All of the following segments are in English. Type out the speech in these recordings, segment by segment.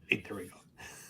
Hey, there we go.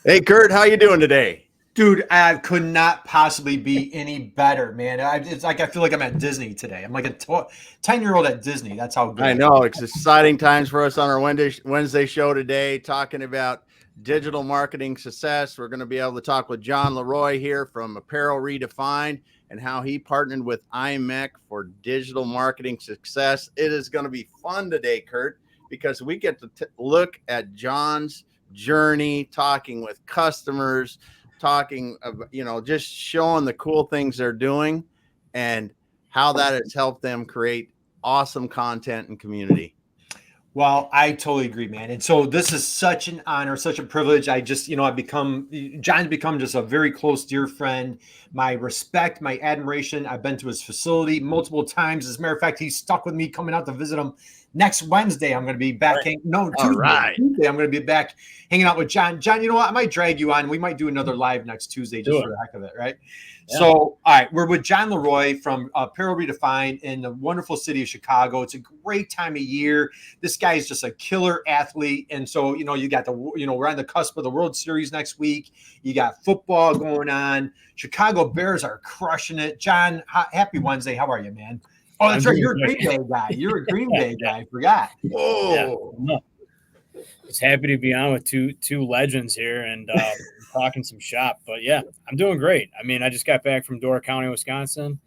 Hey, Curt, how you doing today? Dude, I could not possibly be any better, man. It's like I feel like I'm at Disney today. I'm like a 10-year-old at Disney. That's how good I I know feel. it's exciting times for us on our Wednesday show today, talking about digital marketing success. We're going to be able to talk with John LaRoy here from Apparel Redefined and how he partnered with IMEC for digital marketing success. It is going to be fun today, Curt, because we get to look at John's journey, talking with customers, talking about, just showing the cool things they're doing and how that has helped them create awesome content and community. Well, I totally agree, man. And so this is such an honor, such a privilege. John's become just a very close, dear friend. My respect, my admiration. I've been to his facility multiple times. As a matter of fact, he's stuck with me coming out to visit him next Wednesday. I'm going to be back. Right. Tuesday. Right. Tuesday, I'm going to be back hanging out with John. John, you know what? I might drag you on. We might do another live next Tuesday just for the heck of it, right? Yeah. So, all right, we're with John LaRoy from Apparel Redefined in the wonderful city of Chicago. It's a great time of year. This guy is just a killer athlete. And so, you got we're on the cusp of the World Series next week. You got football going on. Chicago Bears are crushing it. John, happy Wednesday. How are you, man? Oh, that's right. You're a Green Bay guy. You're a Green Bay guy. I forgot. Oh, yeah. Just happy to be on with two legends here and talking some shop. But yeah, I'm doing great. I mean, I just got back from Door County, Wisconsin.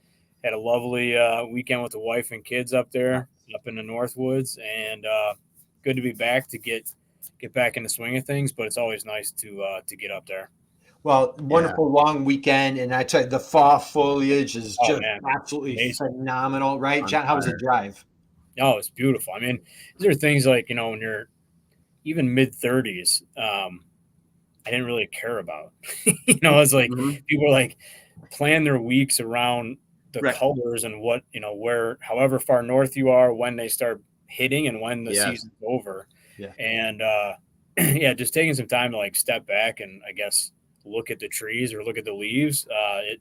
Had a lovely weekend with the wife and kids up there, up in the Northwoods, and good to be back to get back in the swing of things. But it's always nice to get up there. Well, wonderful long weekend, and I tell you, the fall foliage is just absolutely amazing. Phenomenal, right, John? How was the drive? Oh, it's beautiful. I mean, these are things like when you're even mid-30s, I didn't really care about. It's like people are like plan their weeks around the colors and what where however far north you are, when they start hitting and when the season's over. Yeah. And just taking some time to like step back and I guess look at the trees or look at the leaves.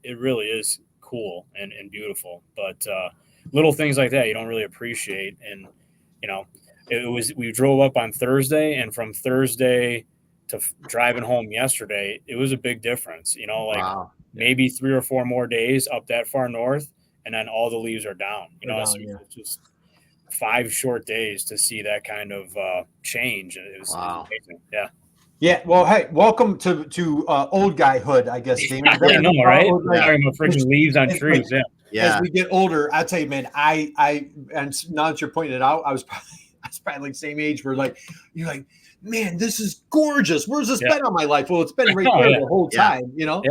It really is cool and beautiful. But little things like that you don't really appreciate. And we drove up on Thursday, and from Thursday to driving home yesterday, it was a big difference. Maybe 3 or 4 more days up that far north, and then all the leaves are down. So it's just 5 short days to see that kind of change. It was amazing. Yeah. Yeah, well, hey, welcome to old guyhood, I guess, Damon. I know, right? Talking about freaking leaves on trees. As we get older, I'll tell you, man. And now that you're pointing it out, I was probably like same age. Where you're like, man, this is gorgeous. Where's this been all my life? Well, it's been right there the whole time. Yeah,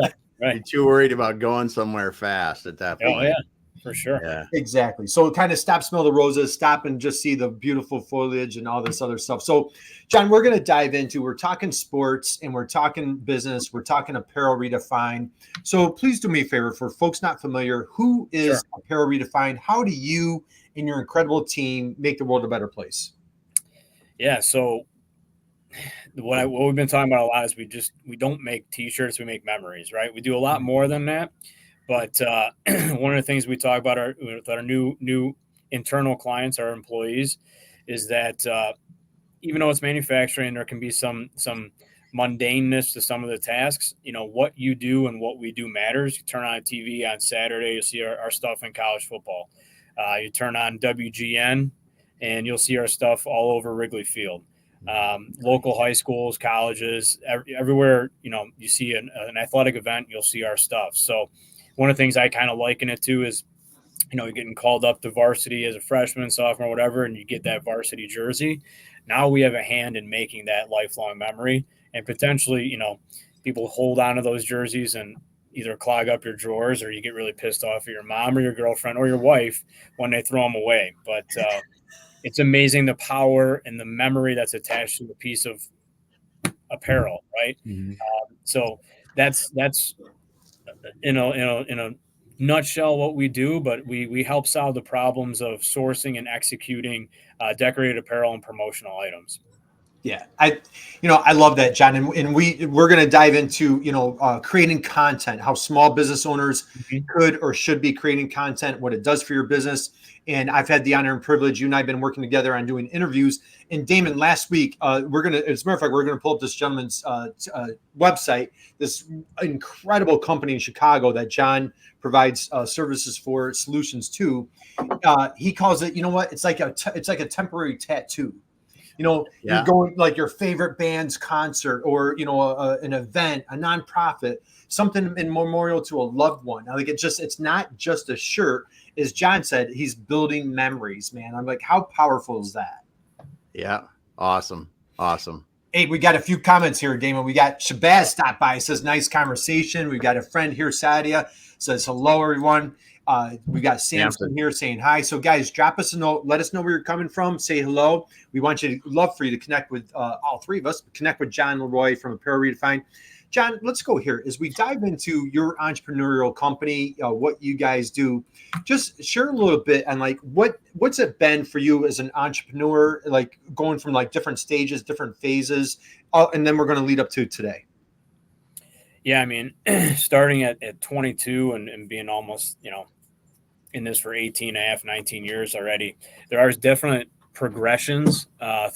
right. You're too worried about going somewhere fast at that point. Oh yeah. For sure. Yeah. Exactly. So kind of stop, smell the roses, stop and just see the beautiful foliage and all this other stuff. So, John, we're going to dive into, we're talking sports and we're talking business. We're talking Apparel Redefined. So please do me a favor for folks not familiar. Who is Apparel Redefined? How do you and your incredible team make the world a better place? Yeah. So what we've been talking about a lot is we don't make t-shirts. We make memories, right? We do a lot more than that. But one of the things we talk about with our new internal clients, our employees, is that even though it's manufacturing, there can be some mundaneness to some of the tasks. What you do and what we do matters. You turn on TV on Saturday, you'll see our stuff in college football. You turn on WGN, and you'll see our stuff all over Wrigley Field. Local high schools, colleges, everywhere. You see an athletic event, you'll see our stuff. So one of the things I kind of liken it to is, you're getting called up to varsity as a freshman, sophomore, whatever, and you get that varsity jersey. Now we have a hand in making that lifelong memory, and potentially, people hold on to those jerseys and either clog up your drawers, or you get really pissed off at your mom or your girlfriend or your wife when they throw them away. But it's amazing the power and the memory that's attached to a piece of apparel, right? Mm-hmm. So that's in a nutshell what we do, but we help solve the problems of sourcing and executing decorated apparel and promotional items. Yeah, I love that, John, and we're going to dive into creating content, how small business owners could or should be creating content, what it does for your business. And I've had the honor and privilege. You and I have been working together on doing interviews. And Damon, last week, as a matter of fact, we're going to pull up this gentleman's website, this incredible company in Chicago that John provides services for, solutions to. He calls it, it's like a temporary tattoo. You're going like your favorite band's concert or, an event, a nonprofit, something in memorial to a loved one. Like it's not just a shirt. As John said, he's building memories, man. I'm like, how powerful is that? Yeah. Awesome. Hey, we got a few comments here, Damon. We got Shabazz stopped by. Says, nice conversation. We got a friend here, Sadia, says, hello, everyone. We got Samson here saying hi. So guys, drop us a note. Let us know where you're coming from. Say hello. We want love for you to connect with all three of us. Connect with John LaRoy from Apparel Redefined. John, let's go here. As we dive into your entrepreneurial company, what you guys do, just share a little bit on like what's it been for you as an entrepreneur, like going from like different stages, different phases, and then we're going to lead up to today. Yeah, I mean, starting at 22 and being almost, in this for 18 and a half, 19 years already, there are different progressions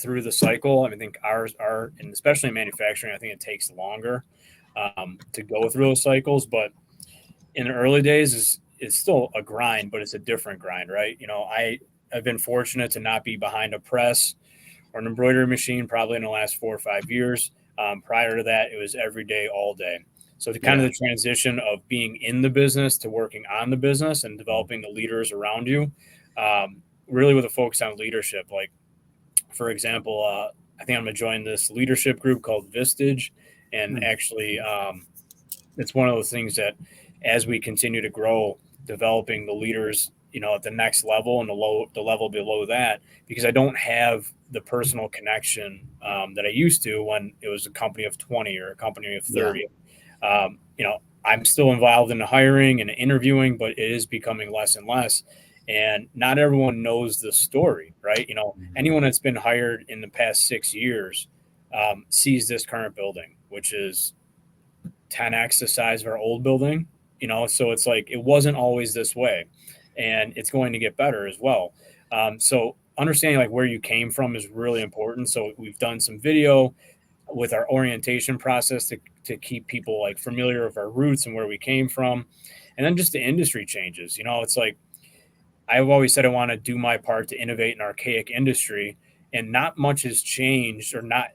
through the cycle. I think ours are, and especially in manufacturing, I think it takes longer to go through those cycles. But in the early days, it's still a grind, but it's a different grind, right? I've been fortunate to not be behind a press or an embroidery machine probably in the last 4 or 5 years. Prior to that, it was every day, all day. So of the transition of being in the business to working on the business and developing the leaders around you, really with a focus on leadership. Like, for example, I think I'm going to join this leadership group called Vistage. And actually, it's one of those things that as we continue to grow, developing the leaders, at the next level and the level below that, because I don't have the personal connection that I used to when it was a company of 20 or a company of 30. I'm still involved in the hiring and interviewing, but it is becoming less and less. And not everyone knows the story, right? Anyone that's been hired in the past 6 years sees this current building, which is 10x the size of our old building, so it's like, it wasn't always this way, and it's going to get better as well. So understanding like where you came from is really important. So we've done some video with our orientation process to keep people like familiar with our roots and where we came from. And then just the industry changes, it's like, I've always said I want to do my part to innovate an archaic industry, and not much has changed, or not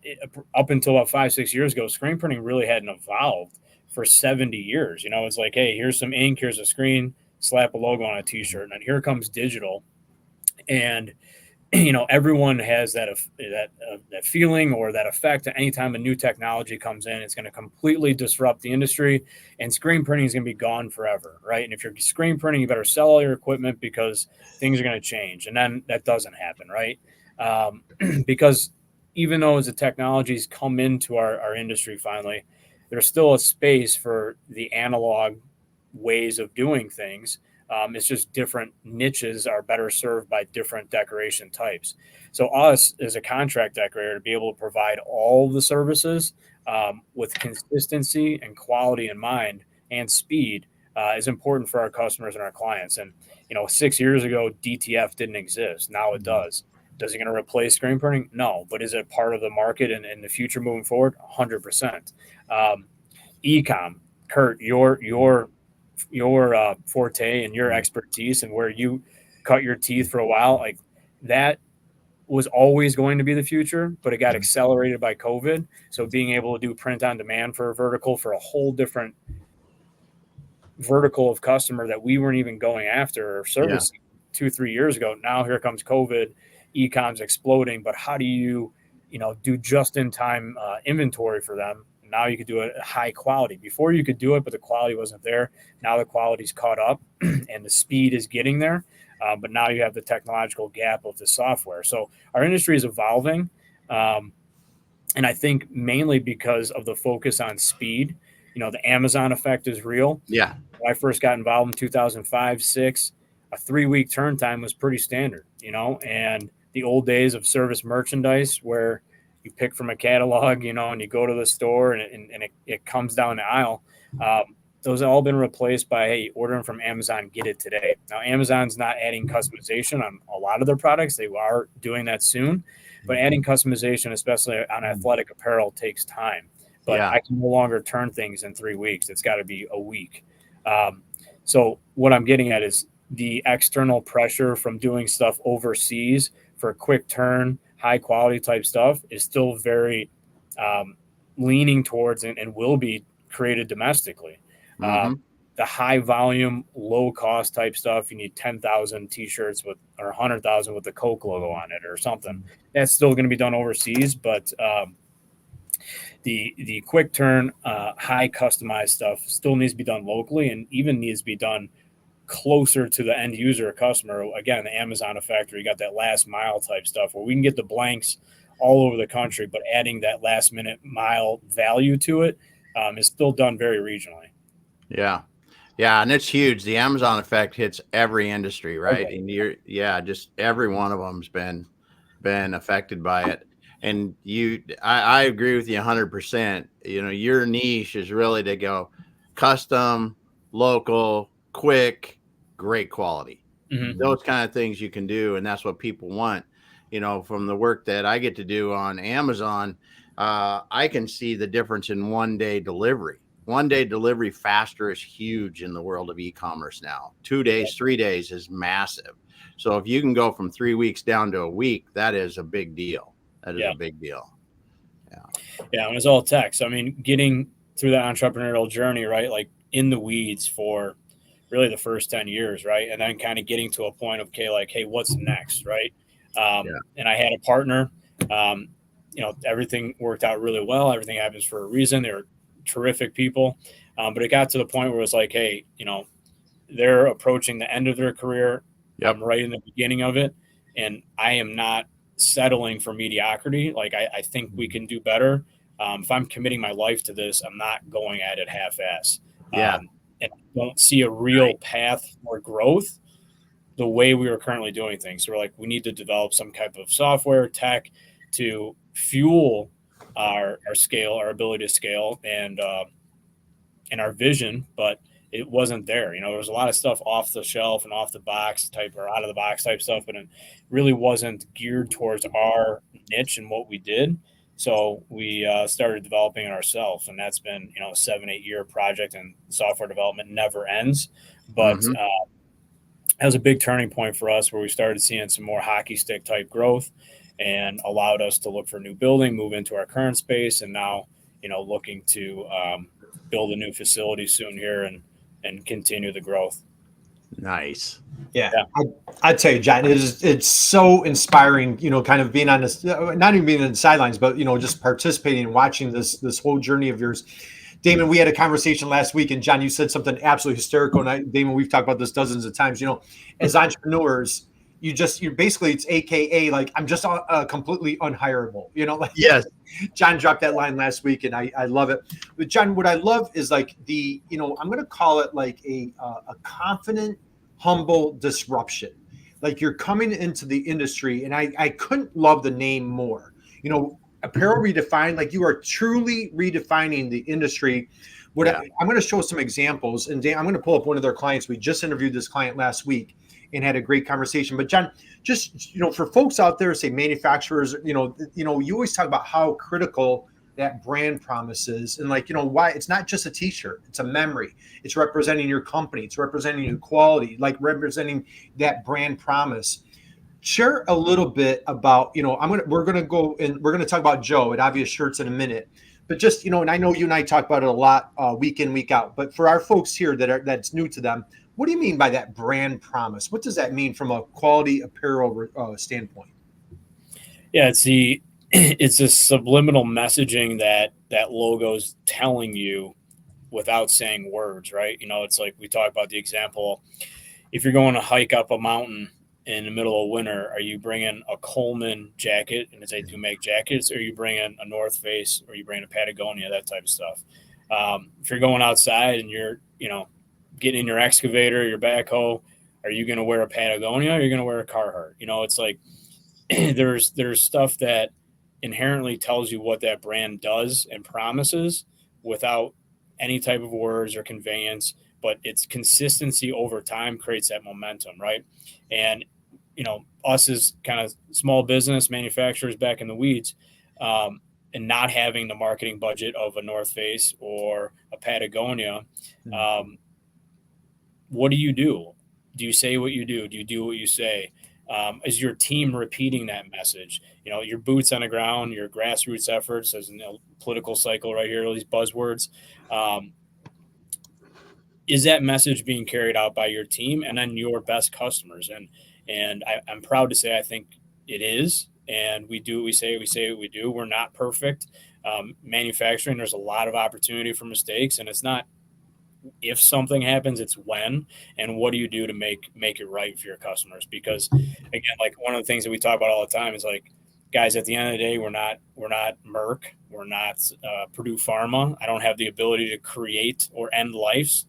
up until about 5-6 years ago. Screen printing really hadn't evolved for 70 years. It's like, hey, here's some ink, here's a screen, slap a logo on a t-shirt, and then here comes digital. And everyone has that feeling or that effect that anytime a new technology comes in, it's going to completely disrupt the industry, and screen printing is going to be gone forever, right? And if you're screen printing, you better sell all your equipment because things are going to change. And then that doesn't happen, right? Because even though as the technologies come into our industry finally, there's still a space for the analog ways of doing things. It's just different niches are better served by different decoration types. So us as a contract decorator to be able to provide all the services with consistency and quality in mind and speed is important for our customers and our clients. And 6 years ago, DTF didn't exist. Now it does. Does it going to replace screen printing? No. But is it part of the market and in the future moving forward? 100%. E-com, Curt, your forte and your expertise and where you cut your teeth for a while, like that was always going to be the future, but it got accelerated by COVID. So being able to do print on demand for a vertical, for a whole different vertical of customer that we weren't even going after or servicing 2-3 years ago. Now here comes COVID, e-com's exploding, but how do you do just in time inventory for them? Now you could do it at high quality. Before you could do it, but the quality wasn't there. Now the quality's caught up and the speed is getting there. But now you have the technological gap of the software. So our industry is evolving. And I think mainly because of the focus on speed. The Amazon effect is real. Yeah. When I first got involved in 2005-06, a 3-week turn time was pretty standard, and the old days of service merchandise where you pick from a catalog, you know, and you go to the store and it comes down the aisle. Those have all been replaced by, hey, ordering from Amazon, get it today. Now, Amazon's not adding customization on a lot of their products. They are doing that soon, but adding customization, especially on athletic apparel, takes time. But I can no longer turn things in 3 weeks. It's got to be a week. So what I'm getting at is the external pressure from doing stuff overseas for quick turn, high quality type stuff is still very leaning towards and will be created domestically. The high volume, low cost type stuff, you need 10,000 t-shirts or 100,000 with the Coke logo on it or something. That's still going to be done overseas, but the quick turn, high customized stuff still needs to be done locally, and even needs to be done closer to the end user or customer. Again, the Amazon effect, where you got that last mile type stuff where we can get the blanks all over the country, but adding that last minute mile value to it is still done very regionally. Yeah. And it's huge. The Amazon effect hits every industry, right? Okay. And just every one of them's been affected by it. And I agree with you 100%. You know, your niche is really to go custom, local, quick, great quality. Those kind of things you can do, and that's what people want. You know, from the work that I get to do on Amazon, I can see the difference in 1 day delivery. 1 day delivery faster is huge in the world of e-commerce now. 2 days, 3 days is massive. So if you can go from 3 weeks down to a week, that is a big deal. That is a big deal. Yeah, and it's all tech. So, I mean, getting through that entrepreneurial journey, right? Like in the weeds for really the first 10 years, right? And then kind of getting to a point of, okay, like, hey, what's next, right? And I had a partner, you know, everything worked out really well. Everything happens for a reason. They were terrific people. But it got to the point where it was like, hey, you know, they're approaching the end of their career. I'm right in the beginning of it. And I am not settling for mediocrity. Like I think we can do better. If I'm committing my life to this, I'm not going at it half-ass. And I don't see a real path for growth the way we are currently doing things. So we're like, we need to develop some type of software tech to fuel our scale, our ability to scale, and our vision, but it wasn't there. You know, there was a lot of stuff off the shelf and off the box type or out of the box type stuff, but it really wasn't geared towards our niche and what we did. So we started developing it ourselves, and that's been, you know, a 7-8 year project, and software development never ends. But that was a big turning point for us, where we started seeing some more hockey stick type growth, and allowed us to look for a new building, move into our current space, and now, you know, looking to build a new facility soon here and continue the growth. Nice. Yeah. I tell you, John, it's so inspiring, you know, kind of being on this, not even being on the sidelines, but, you know, just participating and watching this whole journey of yours. Damon, we had a conversation last week, and John, you said something absolutely hysterical. And Damon, we've talked about this dozens of times. You know, as entrepreneurs, you're basically, it's AKA like, I'm just completely unhireable. You know, like, yes. John dropped that line last week, and I love it. But John, what I love is like you know, I'm going to call it like a confident, humble disruption. Like you're coming into the industry, and I couldn't love the name more. You know, Apparel Redefined, like you are truly redefining the industry. I'm going to show some examples, and Dan, I'm going to pull up one of their clients. We just interviewed this client last week and had a great conversation. But John, just, you know, for folks out there, say manufacturers, you know, you always talk about how critical that brand promise is, and like, you know, why it's not just a t-shirt, it's a memory. It's representing your company. It's representing your quality, like representing that brand promise. Share a little bit about, you know, we're going to go and we're going to talk about Joe at Obvious Shirts in a minute, but just, you know, and I know you and I talk about it a lot week in, week out, but for our folks here that's new to them, what do you mean by that brand promise? What does that mean from a quality apparel standpoint? Yeah, it's a subliminal messaging that logo's telling you without saying words, right? You know, it's like we talk about the example, if you're going to hike up a mountain in the middle of winter, are you bringing a Coleman jacket, and they do make jackets, or are you bringing a North Face, or you bring a Patagonia, that type of stuff? If you're going outside and you're, you know, getting in your excavator, your backhoe, are you going to wear a Patagonia, or are you going to wear a Carhartt? You know, it's like there's stuff that inherently tells you what that brand does and promises without any type of words or conveyance, but its consistency over time creates that momentum, right? And, us as kind of small business manufacturers back in the weeds, and not having the marketing budget of a North Face or a Patagonia, what do you do? Do you say what you do? Do you do what you say? Is your team repeating that message? Your boots on the ground, your grassroots efforts, as in the political cycle right here, all these buzzwords. Is that message being carried out by your team and then your best customers? And I'm proud to say I think it is. And we do what we say what we do. We're not perfect. Manufacturing, there's a lot of opportunity for mistakes, and it's not if something happens, it's when, and what do you do to make it right for your customers? Because again, like one of the things that we talk about all the time is like, guys, at the end of the day, we're not Merck, we're not Purdue Pharma. I don't have the ability to create or end lives,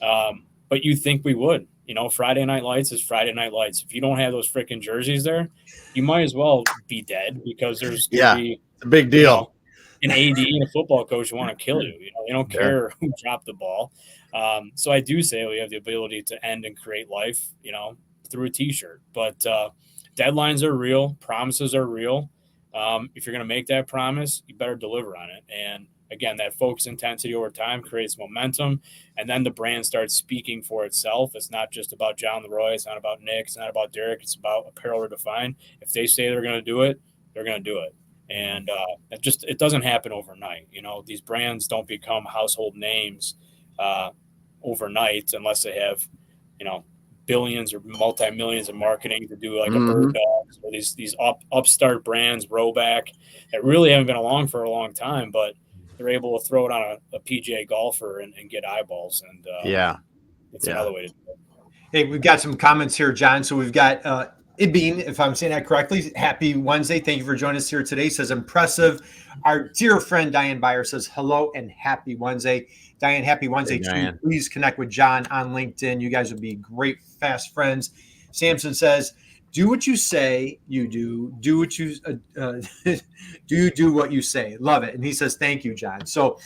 but you think we would. Friday Night Lights is Friday Night Lights. If you don't have those freaking jerseys there, you might as well be dead, because there's going to be a big deal. An AD and a football coach who want to kill you. They don't care who dropped the ball. So I do say we have the ability to end and create life, through a T-shirt. But deadlines are real. Promises are real. If you're going to make that promise, you better deliver on it. And again, that focus intensity over time creates momentum. And then the brand starts speaking for itself. It's not just about John LaRoy. It's not about Nick. It's not about Derek. It's about Apparel Redefined. If they say they're going to do it, they're going to do it. And it doesn't happen overnight. These brands don't become household names overnight unless they have, billions or multi-millions of marketing to do, like a Bird Dogs or these upstart brands, Rowback, that really haven't been along for a long time, but they're able to throw it on a PGA golfer and get eyeballs. And it's another way to do it. Hey, we've got some comments here, John. So we've got Ibeen, if I'm saying that correctly. Happy Wednesday. Thank you for joining us here today. Says impressive. Our dear friend Diane Byer says hello and happy Wednesday. Diane, happy Wednesday to you. Please connect with John on LinkedIn. You guys would be great, fast friends. Samson says, do what you say you do. Do what you do what you say. Love it. And he says, thank you, John. So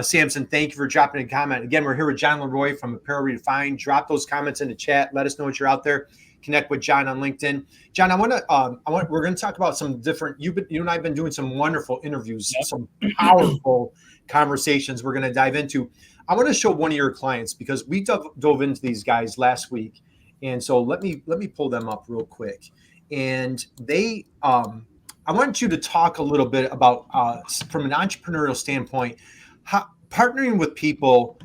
Samson, thank you for dropping a comment. Again, we're here with John LaRoy from Apparel Redefined. Drop those comments in the chat. Let us know what you're out there. Connect with John on LinkedIn. John, we're going to talk about some different, you and I have been doing some wonderful interviews, some powerful conversations we're going to dive into. I want to show one of your clients, because we dove into these guys last week. And so let me pull them up real quick. And they, I want you to talk a little bit about, from an entrepreneurial standpoint, how partnering with people.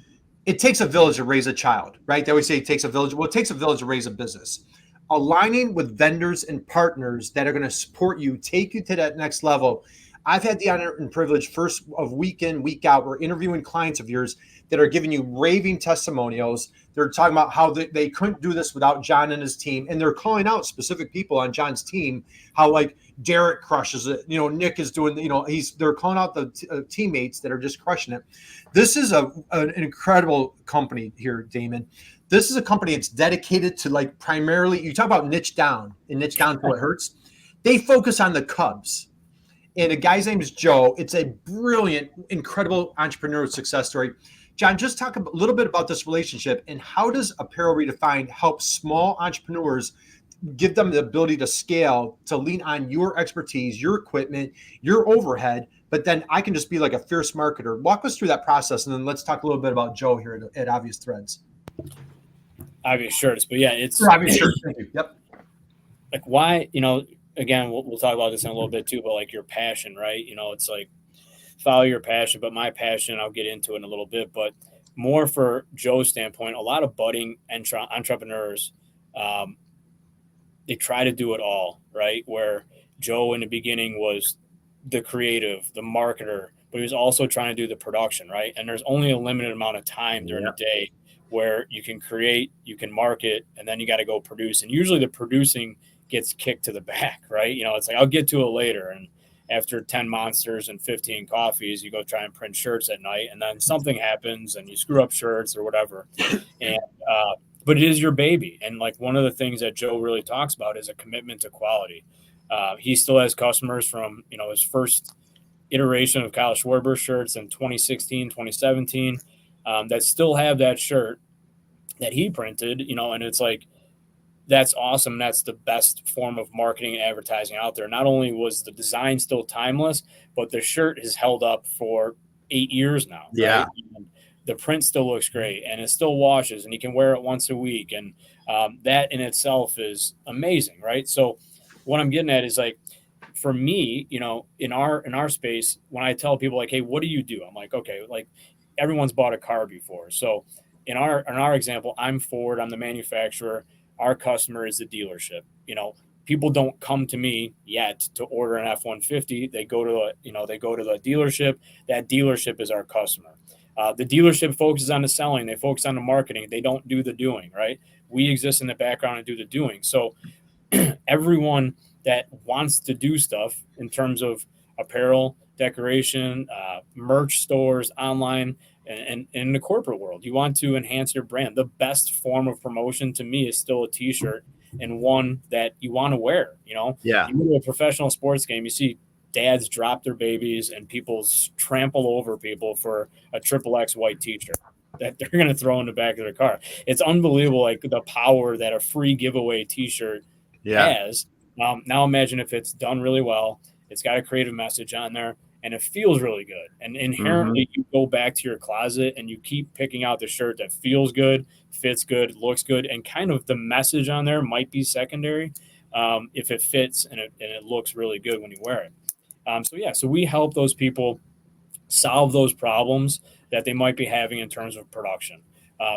It takes a village to raise a child, right? They always say it takes a village. Well, it takes a village to raise a business. Aligning with vendors and partners that are going to support you, take you to that next level. I've had the honor and privilege, first of week in, week out, we're interviewing clients of yours that are giving you raving testimonials. They're talking about how they couldn't do this without John and his team. And they're calling out specific people on John's team, how like Derek crushes it. Nick is doing, they're calling out the teammates that are just crushing it. This is an incredible company here, Damon. This is a company that's dedicated to, like, primarily, you talk about niche down to what hurts. They focus on the Cubs. And the guy's name is Joe. It's a brilliant, incredible entrepreneurial success story. John, just talk a little bit about this relationship, and how does Apparel Redefined help small entrepreneurs, give them the ability to scale, to lean on your expertise, your equipment, your overhead, but then I can just be like a fierce marketer. Walk us through that process, and then let's talk a little bit about Joe here at Obvious Threads. Obvious Shirts, but yeah, it's Obvious Shirts. Thank you. Yep. Like, why, again, we'll talk about this in a little bit too, but like your passion, right? It's like follow your passion, but my passion, I'll get into it in a little bit, but more for Joe's standpoint, a lot of budding entrepreneurs, they try to do it all, right? Where Joe in the beginning was the creative, the marketer, but he was also trying to do the production, right? And there's only a limited amount of time during the day where you can create, you can market, and then you got to go produce. And usually the producing gets kicked to the back, right? It's like, I'll get to it later. And after 10 monsters and 15 coffees, you go try and print shirts at night, and then something happens and you screw up shirts or whatever. And, but it is your baby. And like one of the things that Joe really talks about is a commitment to quality. He still has customers from, his first iteration of Kyle Schwarber shirts in 2016, 2017, that still have that shirt that he printed, and it's like, that's awesome. That's the best form of marketing and advertising out there. Not only was the design still timeless, but the shirt has held up for 8 years now. Yeah. Right? And the print still looks great, and it still washes, and you can wear it once a week. And that in itself is amazing. Right. So what I'm getting at is like, for me, in our space, when I tell people like, hey, what do you do? I'm like, okay, like everyone's bought a car before. So in our example, I'm Ford, I'm the manufacturer. Our customer is the dealership. People don't come to me yet to order an F-150. They go to the dealership. That dealership is our customer. The dealership focuses on the selling. They focus on the marketing. They don't do the doing, right? We exist in the background and do the doing. So everyone that wants to do stuff in terms of apparel, decoration, merch stores, online, and in the corporate world, you want to enhance your brand. The best form of promotion to me is still a t-shirt, and one that you want to wear. Yeah. You go to a professional sports game, you see dads drop their babies and people trample over people for a XXX white t-shirt that they're going to throw in the back of their car. It's unbelievable, like the power that a free giveaway t-shirt has. Now imagine if it's done really well, it's got a creative message on there, and it feels really good. And inherently, you go back to your closet and you keep picking out the shirt that feels good, fits good, looks good, and kind of the message on there might be secondary if it fits and it looks really good when you wear it. So we help those people solve those problems that they might be having in terms of production.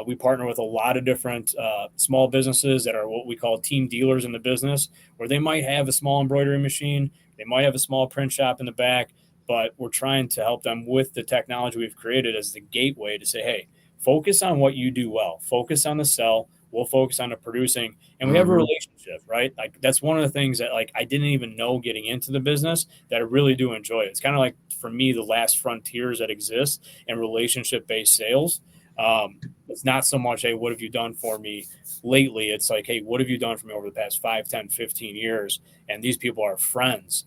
We partner with a lot of different small businesses that are what we call team dealers in the business, where they might have a small embroidery machine, they might have a small print shop in the back, but we're trying to help them with the technology we've created as the gateway to say, hey, focus on what you do well, focus on the sell, we'll focus on the producing, and we have a relationship, right? Like that's one of the things that like I didn't even know getting into the business that I really do enjoy. It's kind of like for me the last frontiers that exist in relationship-based sales. It's not so much, hey, what have you done for me lately? It's like, hey, what have you done for me over the past 5, 10, 15 years? And these people are friends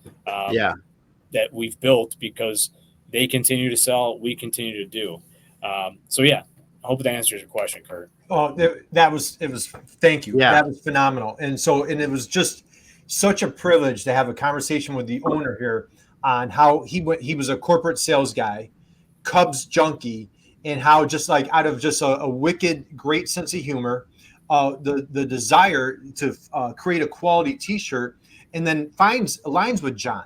that we've built because they continue to sell, we continue to do. I hope that answers your question, Curt. Oh, thank you. Yeah. That was phenomenal. And it was just such a privilege to have a conversation with the owner here on how he was a corporate sales guy, Cubs junkie, and how just like out of just a wicked, great sense of humor, the desire to create a quality t-shirt, and then aligns with John.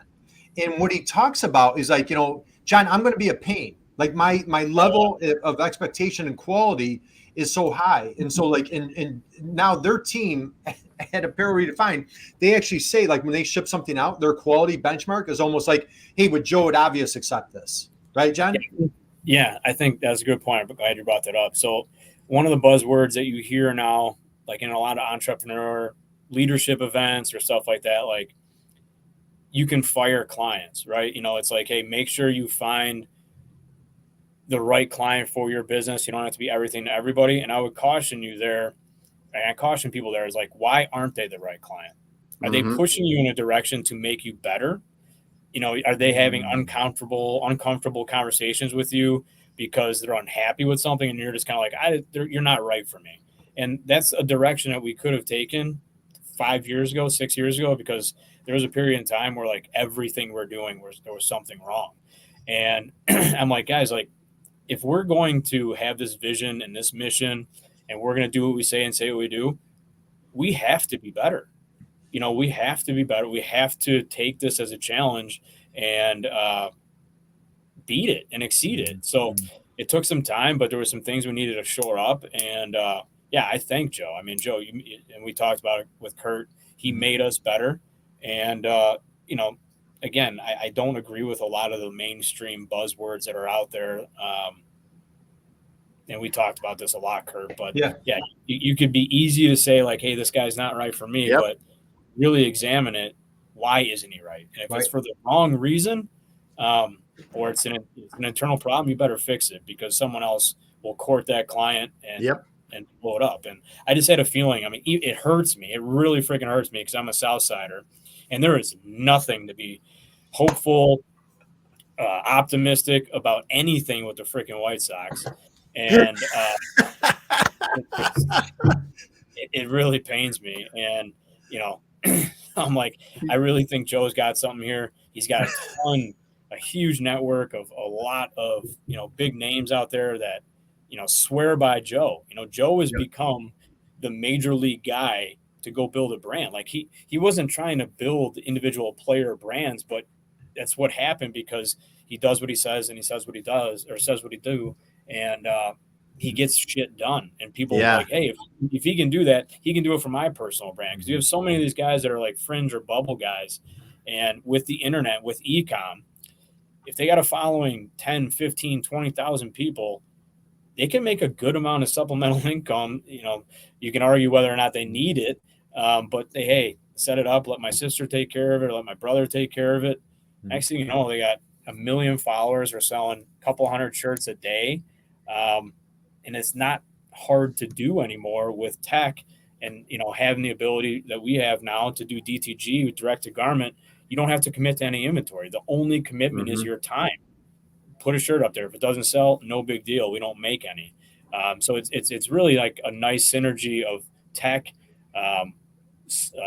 And what he talks about is like, John, I'm going to be a pain. Like my level of expectation and quality is so high. And so like, and now their team at Apparel Redefined, they actually say like when they ship something out, their quality benchmark is almost like, hey, would Joe at Obvious accept this? Right, John? Yeah, I think that's a good point. I'm glad you brought that up. So one of the buzzwords that you hear now, like in a lot of entrepreneur leadership events or stuff like that, like you can fire clients, right? It's like, hey, make sure you find the right client for your business. You don't have to be everything to everybody. And I would caution you there, and I caution people there is like, why aren't they the right client? Are they pushing you in a direction to make you better? Are they having uncomfortable conversations with you because they're unhappy with something and you're just kind of like, you're not right for me. And that's a direction that we could have taken 5 years ago, 6 years ago, because there was a period in time where like everything we're doing there was something wrong. And I'm like, guys, like if we're going to have this vision and this mission and we're going to do what we say and say what we do, we have to be better. We have to be better. We have to take this as a challenge and beat it and exceed it. So it took some time, but there were some things we needed to shore up. And I thank Joe. I mean, Joe, and we talked about it with Curt. He made us better. And, again, I don't agree with a lot of the mainstream buzzwords that are out there. And we talked about this a lot, Curt. But, you could be easy to say, like, hey, this guy's not right for me. But really examine it. Why isn't he right? And if it's for the wrong reason or it's an internal problem, you better fix it because someone else will court that client and blow it up. And I just had a feeling, I mean, it hurts me. It really freaking hurts me because I'm a Southsider. And there is nothing to be hopeful, optimistic about anything with the freaking White Sox. And it really pains me. And, I'm like, I really think Joe's got something here. He's got a huge network of a lot of, big names out there that, swear by Joe. Joe has become the major league guy to go build a brand. Like he wasn't trying to build individual player brands, but that's what happened because he does what he says and he says what he does or says what he do. And, he gets shit done, and people are like, hey, if he can do that, he can do it for my personal brand. Because you have so many of these guys that are like fringe or bubble guys. And with the internet, with e-com, if they got a following 10, 15, 20,000 people, they can make a good amount of supplemental income. You can argue whether or not they need it, but hey, set it up, let my sister take care of it, or let my brother take care of it. Next thing you know, they got 1 million followers, or selling a couple hundred shirts a day. And it's not hard to do anymore with tech and, having the ability that we have now to do DTG, direct to garment. You don't have to commit to any inventory. The only commitment is your time. Put a shirt up there. If it doesn't sell, no big deal. We don't make any. So it's really like a nice synergy of tech,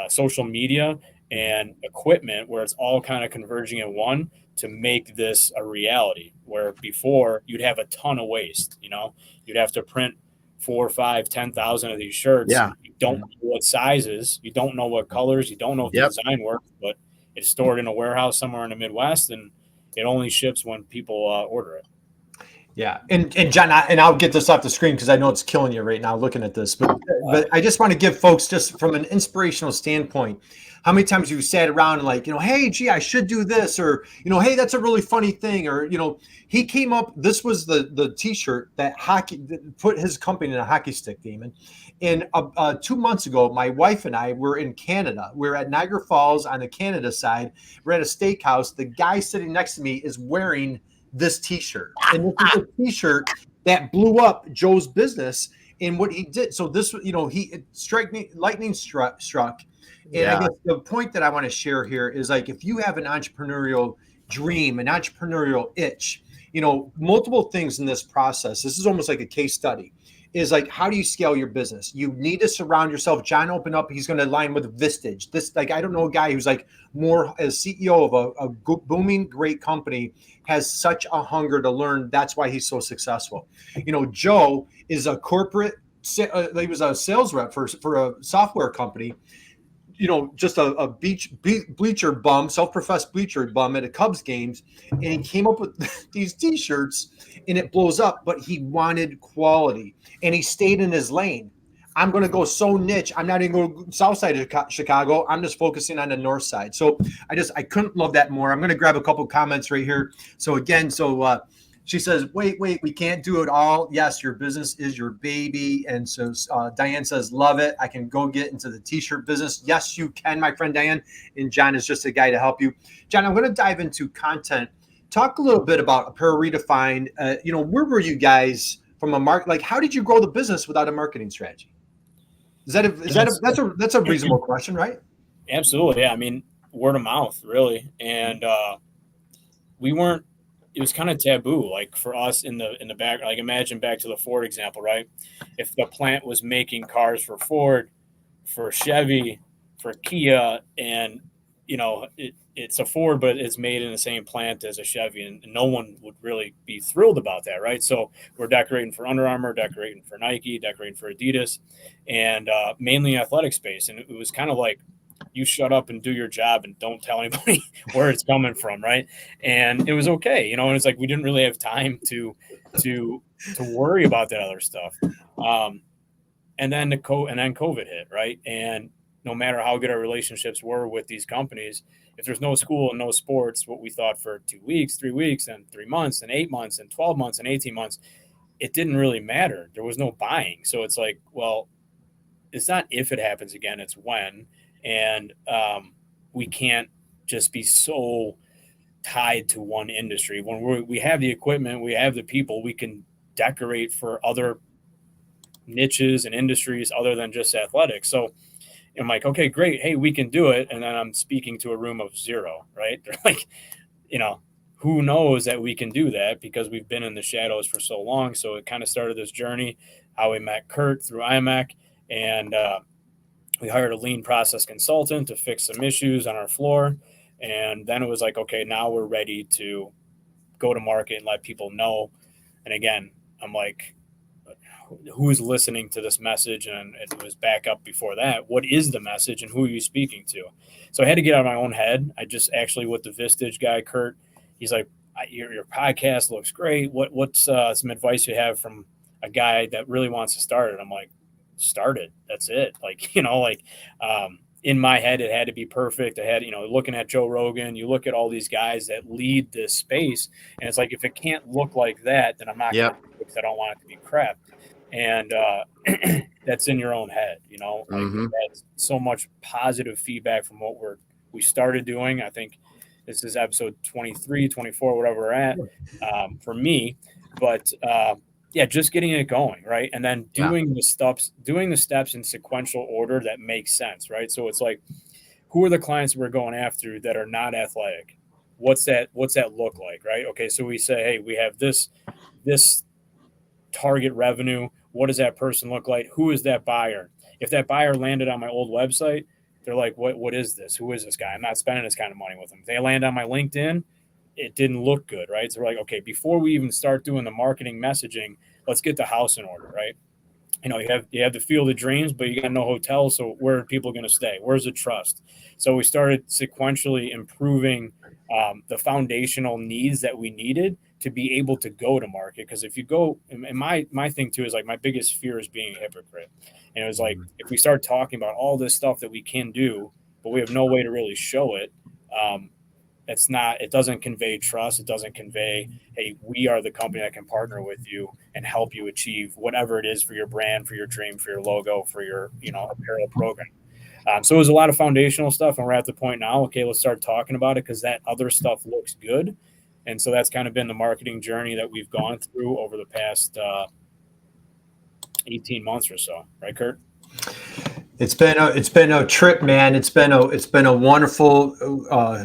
social media, and equipment, where it's all kind of converging in one to make this a reality, where before you'd have a ton of waste. You'd have to print 4, 5, 10,000 of these shirts. Yeah. You don't know what sizes, you don't know what colors, you don't know if the design works, but it's stored in a warehouse somewhere in the Midwest, and it only ships when people order it. Yeah. And John, I'll get this off the screen because I know it's killing you right now looking at this, but I just want to give folks, just from an inspirational standpoint, how many times you sat around and like, hey, gee, I should do this, or, hey, that's a really funny thing. Or, he came up, this was the t-shirt that put his company in a hockey stick, Damon. And 2 months ago, my wife and I were in Canada. We're at Niagara Falls on the Canada side. We're at a steakhouse. The guy sitting next to me is wearing this t-shirt. And this is a t-shirt that blew up Joe's business. And what he did, so this, lightning struck. And I guess the point that I want to share here is, like, if you have an entrepreneurial dream, an entrepreneurial itch, multiple things in this process, this is almost like a case study, is like, how do you scale your business? You need to surround yourself. John opened up, he's going to align with Vistage. This, like, I don't know a guy who's like more as CEO of a booming, great company, has such a hunger to learn. That's why he's so successful. Joe is a corporate, he was a sales rep for a software company, just a bleacher bum, self-professed bleacher bum at a Cubs games. And he came up with these t-shirts, and it blows up, but he wanted quality and he stayed in his lane. I'm going to go so niche. I'm not even going to south side of Chicago. I'm just focusing on the north side. So I couldn't love that more. I'm going to grab a couple comments right here. So again, she says, wait, we can't do it all. Yes, your business is your baby. And so Diane says, love it. I can go get into the t-shirt business. Yes, you can, my friend Diane. And John is just a guy to help you. John, I'm going to dive into content. Talk a little bit about Apparel Redefined. Where were you guys from a market? Like, how did you grow the business without a marketing strategy? That's a reasonable question, right? Absolutely. Yeah. I mean, word of mouth, really. And it was kind of taboo, like for us in the back, like imagine back to the Ford example, right? If the plant was making cars for Ford, for Chevy, for Kia, and it's a Ford, but it's made in the same plant as a Chevy, and no one would really be thrilled about that, right? So we're decorating for Under Armour, decorating for Nike, decorating for Adidas, and mainly athletic space. And it was kind of like, you shut up and do your job and don't tell anybody where it's coming from, right? And it was okay, and it's like we didn't really have time to worry about that other stuff. And then COVID hit, right? And no matter how good our relationships were with these companies, if there's no school and no sports, what we thought for 2 weeks, 3 weeks, and 3 months, and 8 months, and 12 months, and 18 months, it didn't really matter. There was no buying. So it's like, well, it's not if it happens again, it's when. And we can't just be so tied to one industry. When we have the equipment, we have the people, we can decorate for other niches and industries other than just athletics. So I'm like, okay, great. Hey, we can do it. And then I'm speaking to a room of 0, right? They're like, who knows that we can do that because we've been in the shadows for so long. So it kind of started this journey, how we met Curt through IMEC, and we hired a lean process consultant to fix some issues on our floor. And then it was like, okay, now we're ready to go to market and let people know. And again, I'm like, who's listening to this message? And it was back up before that. What is the message and who are you speaking to? So I had to get out of my own head. I just actually, with the Vistage guy, Curt, he's like, your podcast looks great. What's some advice you have from a guy that really wants to start it? I'm like, start it. That's it. Like, in my head, it had to be perfect. I had, looking at Joe Rogan, you look at all these guys that lead this space, and it's like, if it can't look like that, then I'm not going to do it because I don't want it to be crap. And that's in your own head, We've had so much positive feedback from what we started doing. I think this is episode 23, 24, whatever we're at, for me. But just getting it going, right? And then doing the steps in sequential order that makes sense, right? So it's like, who are the clients we're going after that are not athletic? What's that look like, right? Okay, so we say, hey, we have this target revenue. What does that person look like? Who is that buyer? If that buyer landed on my old website, they're like, what is this? Who is this guy? I'm not spending this kind of money with them. If they land on my LinkedIn, it didn't look good, right? So we're like, okay, before we even start doing the marketing messaging, let's get the house in order, right? You have the field of dreams, but you got no hotel. So where are people going to stay? Where's the trust? So we started sequentially improving the foundational needs that we needed to be able to go to market. Because if you go, and my thing too is like, my biggest fear is being a hypocrite. And it was like, if we start talking about all this stuff that we can do, but we have no way to really show it, it doesn't convey trust. It doesn't convey, hey, we are the company that can partner with you and help you achieve whatever it is for your brand, for your dream, for your logo, for your, apparel program. So it was a lot of foundational stuff. And we're at the point now, okay, let's start talking about it because that other stuff looks good. And so that's kind of been the marketing journey that we've gone through over the past 18 months or so. Right, Curt? It's been a trip, man. It's been a wonderful,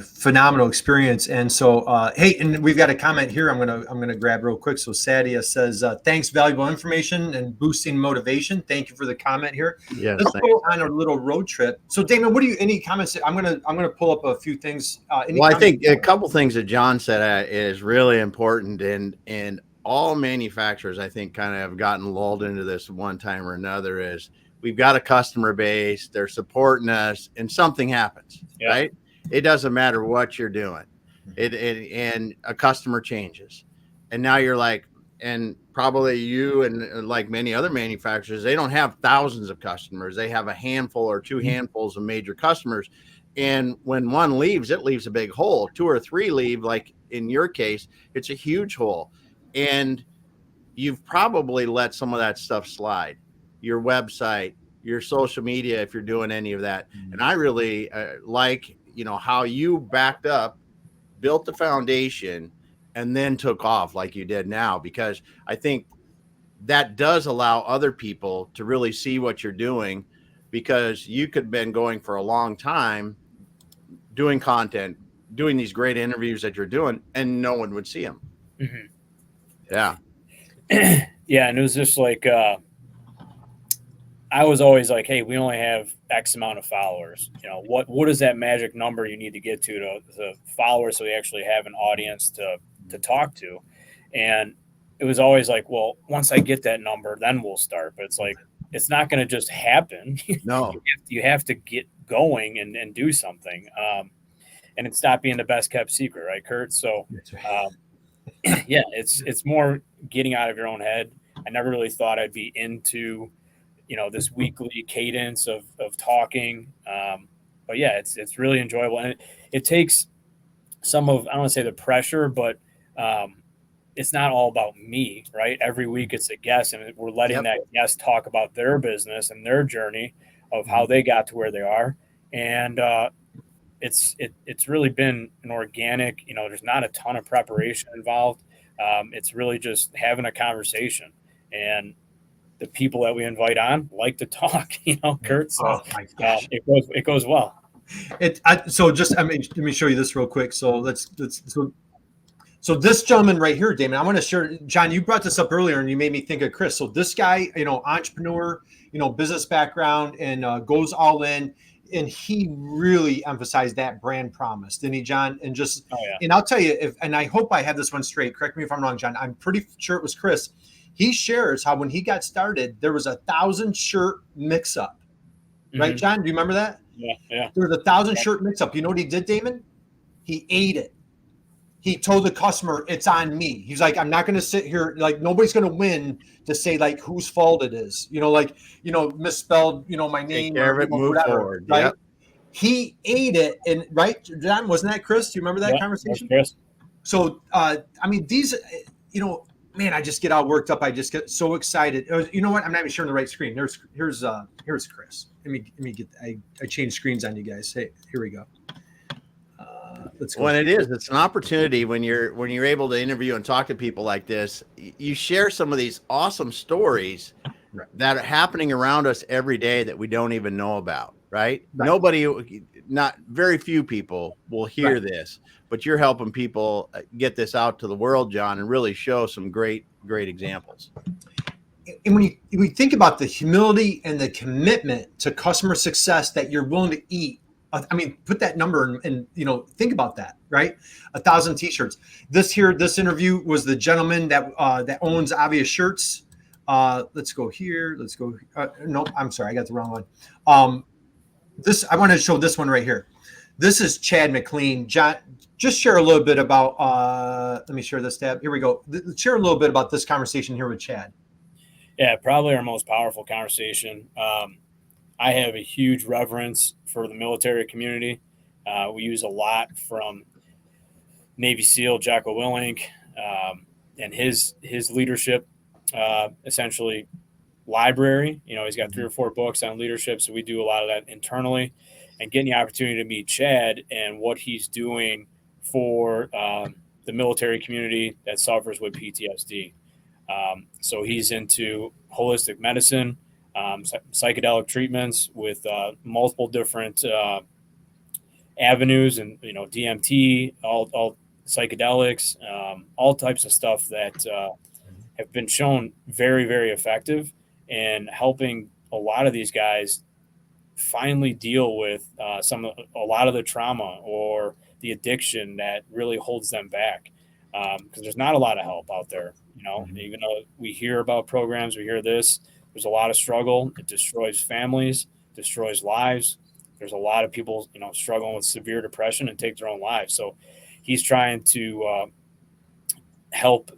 phenomenal experience. And so, hey, and we've got a comment here. I'm gonna grab real quick. So Sadia says, "Thanks, valuable information and boosting motivation." Thank you for the comment here. Yes, let's go on a little road trip. So Damon, any comments? I'm gonna pull up a few things. I think a couple things that John said is really important, and all manufacturers, I think, kind of have gotten lulled into this one time or another. Is we've got a customer base, they're supporting us, and something happens, right? It doesn't matter what you're doing. And a customer changes. And now you're like, and probably you and like many other manufacturers, they don't have thousands of customers. They have a handful or two handfuls of major customers. And when one leaves, it leaves a big hole. 2 or 3 leave, like in your case, it's a huge hole. And you've probably let some of that stuff slide. Your website, your social media, if you're doing any of that. And I really like, how you backed up, built the foundation, and then took off like you did now, because I think that does allow other people to really see what you're doing, because you could have been going for a long time doing content, doing these great interviews that you're doing, and no one would see them. Mm-hmm. Yeah. Yeah. And it was just like, I was always like, hey, we only have X amount of followers. What is that magic number you need to get to followers so we actually have an audience to talk to? And it was always like, well, once I get that number, then we'll start. But it's like, it's not going to just happen. No. You have to get going and do something. And it's not being the best kept secret, right, Curt? So, yeah, it's more getting out of your own head. I never really thought I'd be into this weekly cadence of talking. But yeah, it's really enjoyable. And it takes some of, I don't want to say the pressure, but it's not all about me, right? Every week it's a guest, and we're letting that guest talk about their business and their journey of how they got to where they are. And it's really been an organic, there's not a ton of preparation involved. It's really just having a conversation. And the people that we invite on like to talk, Curt. So Oh my gosh. it goes well. Let me show you this real quick. So so this gentleman right here, Damon, I want to share. John, you brought this up earlier and you made me think of Chris. So this guy, entrepreneur, business background, and goes all in. And he really emphasized that brand promise, didn't he, John? And and I'll tell you, and I hope I have this one straight. Correct me if I'm wrong, John. I'm pretty sure it was Chris. He shares how when he got started, there was 1,000 shirt mix up, right, John? Do you remember that? Yeah. There was 1,000 shirt mix up. You know what he did, Damon? He ate it. He told the customer, it's on me. He's like, I'm not going to sit here. Like, nobody's going to win to say like whose fault it is. Misspelled, my name. Take care of it, move forward. Right. Yep. He ate it. And right, John, wasn't that Chris? Do you remember that conversation? Chris. So, these, man, I just get all worked up. I just get so excited. You know what? I'm not even sharing the right screen. Here's Chris. Let me get, I changed screens on you guys. Hey, here we go. Let's go. When it's an opportunity when you're able to interview and talk to people like this, you share some of these awesome stories that are happening around us every day that we don't even know about, right? Not very few people will hear this, but you're helping people get this out to the world, John, and really show some great examples. And when you think about the humility and the commitment to customer success that you're willing to eat, put that number and think about that, right? 1,000 t-shirts. This interview was the gentleman that owns Obvious Shirts. Let's go here. Let's go. No, I'm sorry. I got the wrong one. I want to show this one right here. This is Chad McLean. John, just share a little bit about, let me share this tab. Here we go. Share a little bit about this conversation here with Chad. Yeah, probably our most powerful conversation. I have a huge reverence for the military community. We use a lot from Navy SEAL Jocko Willink and his leadership, essentially library. He's got 3 or 4 books on leadership, so we do a lot of that internally. And getting the opportunity to meet Chad and what he's doing for the military community that suffers with PTSD. So he's into holistic medicine, psychedelic treatments with multiple different avenues, and DMT, all psychedelics, all types of stuff that have been shown very, very effective in helping a lot of these guys finally deal with a lot of the trauma or the addiction that really holds them back. Because there's not a lot of help out there, even though we hear about programs, we hear this. There's a lot of struggle. It destroys families, destroys lives. There's a lot of people, struggling with severe depression and take their own lives. So he's trying to help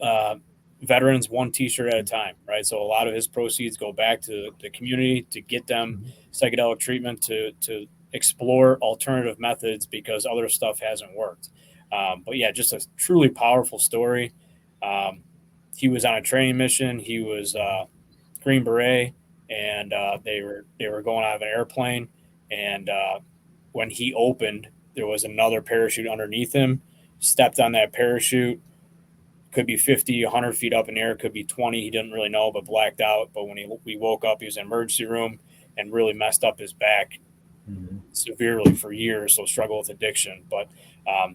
veterans one t-shirt at a time, right? So a lot of his proceeds go back to the community to get them psychedelic treatment, to explore alternative methods because other stuff hasn't worked. But yeah, just a truly powerful story. He was on a training mission. He was Green Beret, and they were going out of an airplane. And when he opened, there was another parachute underneath him. Stepped on that parachute. Could be 50, 100 feet up in the air. Could be 20. He didn't really know, but blacked out. But when we woke up, he was in the emergency room and really messed up his back severely for years. So struggled with addiction. But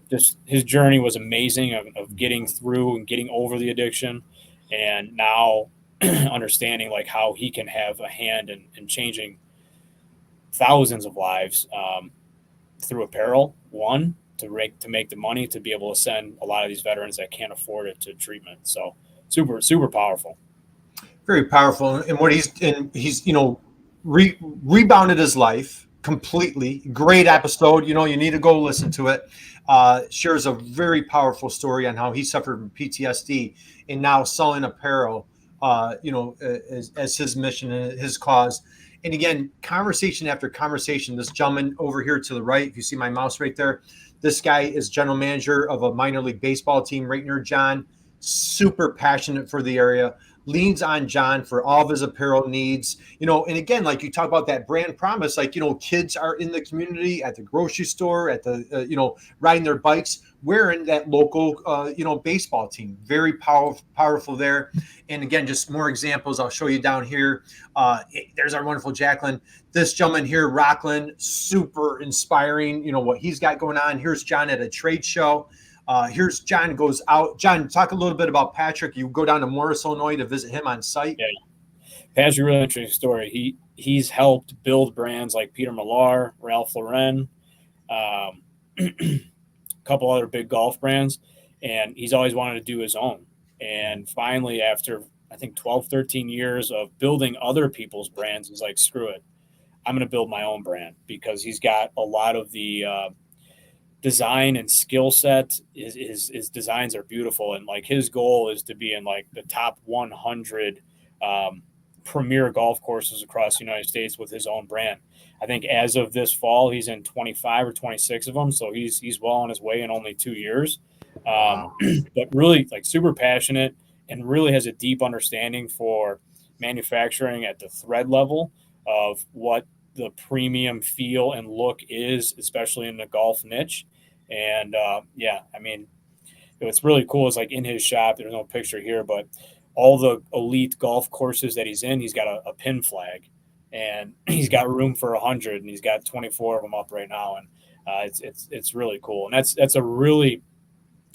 just his journey was amazing of getting through and getting over the addiction. And now understanding like how he can have a hand in changing thousands of lives through apparel, to make the money to be able to send a lot of these veterans that can't afford it to treatment. So super, super powerful. Very powerful. And what he's rebounded his life completely. Great episode. You need to go listen to it. Shares a very powerful story on how he suffered from PTSD and now selling apparel, as his mission and his cause. And again, conversation after conversation, this gentleman over here to the right, if you see my mouse right there, this guy is general manager of a minor league baseball team right near John, super passionate for the area, leans on John for all of his apparel needs, and again, like you talk about that brand promise, like, kids are in the community at the grocery store, at the, riding their bikes. wearing that local, baseball team. Very powerful there. And again, just more examples. I'll show you down here. There's our wonderful Jacqueline. This gentleman here, Rockland, super inspiring. What he's got going on. Here's John at a trade show. Here's John goes out. John, talk a little bit about Patrick. You go down to Morris, Illinois to visit him on site. Yeah. Patrick's a really interesting story. He's helped build brands like Peter Millar, Ralph Lauren, a couple other big golf brands, and he's always wanted to do his own. And finally, after I think 12, 13 years of building other people's brands, he's like, screw it. I'm going to build my own brand, because he's got a lot of the design and skill set. His designs are beautiful. And like his goal is to be in like the top 100 premier golf courses across the United States with his own brand. I think as of this fall, he's in 25 or 26 of them. So he's well on his way in only 2 years. But really like super passionate and really has a deep understanding for manufacturing at the thread level of what the premium feel and look is, especially in the golf niche. And I mean, what's really cool is like in his shop, there's no picture here, but all the elite golf courses that he's in, he's got a pin flag, and he's got room for 100, and he's got 24 of them up right now. And it's really cool. And that's a really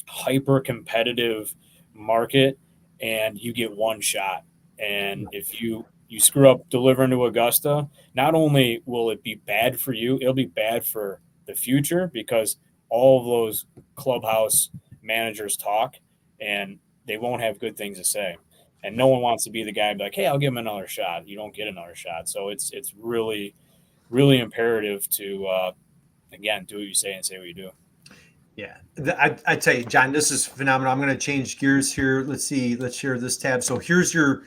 hyper competitive market, and you get one shot. And if you screw up delivering to Augusta, not only will it be bad for you, it'll be bad for the future, because all of those clubhouse managers talk and they won't have good things to say. And no one wants to be the guy and be like, hey, I'll give him another shot. You don't get another shot. So it's really, really imperative to, again, do what you say and say what you do. Yeah, I tell you, John, this is phenomenal. I'm going to change gears here. Let's see. Let's share this tab. So here's your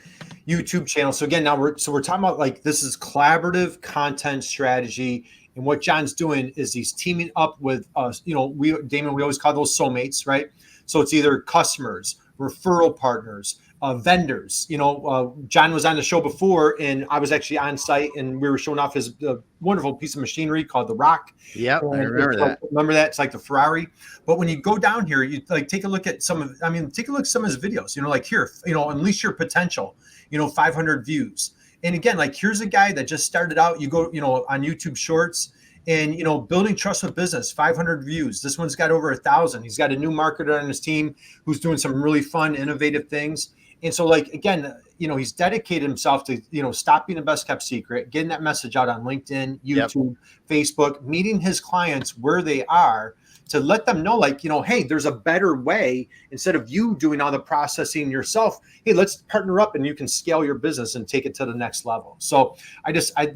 YouTube channel. So again, now we're talking about like this is collaborative content strategy, and what John's doing is he's teaming up with us. Damon, we always call those soulmates, right? So it's either customers, referral partners, vendors. John was on the show before, and I was actually on site, and we were showing off his wonderful piece of machinery called the Rock. Yep, I remember that. Remember that? It's like the Ferrari. But when you go down here, you like take a look at some of his videos. Like here, unleash your potential. 500 views. And again, like here's a guy that just started out. You go, on YouTube Shorts. And, building trust with business, 500 views. This one's got over 1,000. He's got a new marketer on his team who's doing some really fun, innovative things. And so, like, again, he's dedicated himself to, stop being the best kept secret, getting that message out on LinkedIn, YouTube, Facebook, meeting his clients where they are to let them know, like, hey, there's a better way. Instead of you doing all the processing yourself, hey, let's partner up and you can scale your business and take it to the next level. So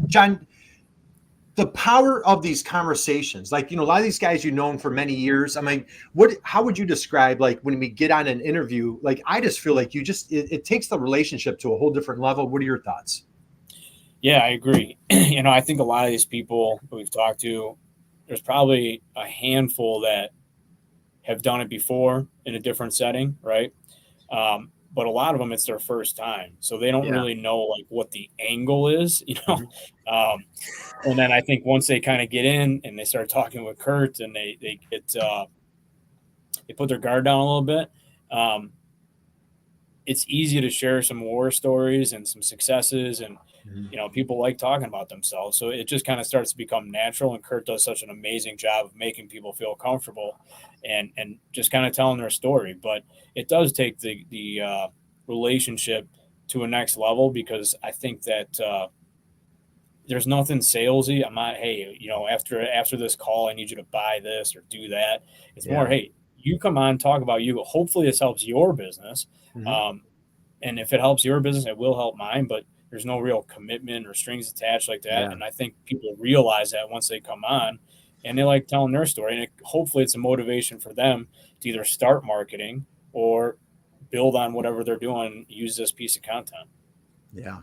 John, the power of these conversations, like, a lot of these guys you've known for many years. I mean, how would you describe, like, when we get on an interview, like, I just feel like it takes the relationship to a whole different level. What are your thoughts? Yeah, I agree. I think a lot of these people that we've talked to, there's probably a handful that have done it before in a different setting, right? But a lot of them, it's their first time. So they don't really know like what the angle is, and then I think once they kind of get in and they start talking with Curt and they get, they put their guard down a little bit. It's easy to share some war stories and some successes, and, people like talking about themselves. So it just kind of starts to become natural. And Curt does such an amazing job of making people feel comfortable and just kind of telling their story. But it does take the relationship to a next level, because I think that there's nothing salesy. I'm not, hey, after this call, I need you to buy this or do that. It's more, hey, you come on, talk about you. Hopefully this helps your business. And if it helps your business, it will help mine, but there's no real commitment or strings attached like that. Yeah. And I think people realize that once they come on, and they like telling their story. And hopefully it's a motivation for them to either start marketing or build on whatever they're doing, use this piece of content. Yeah,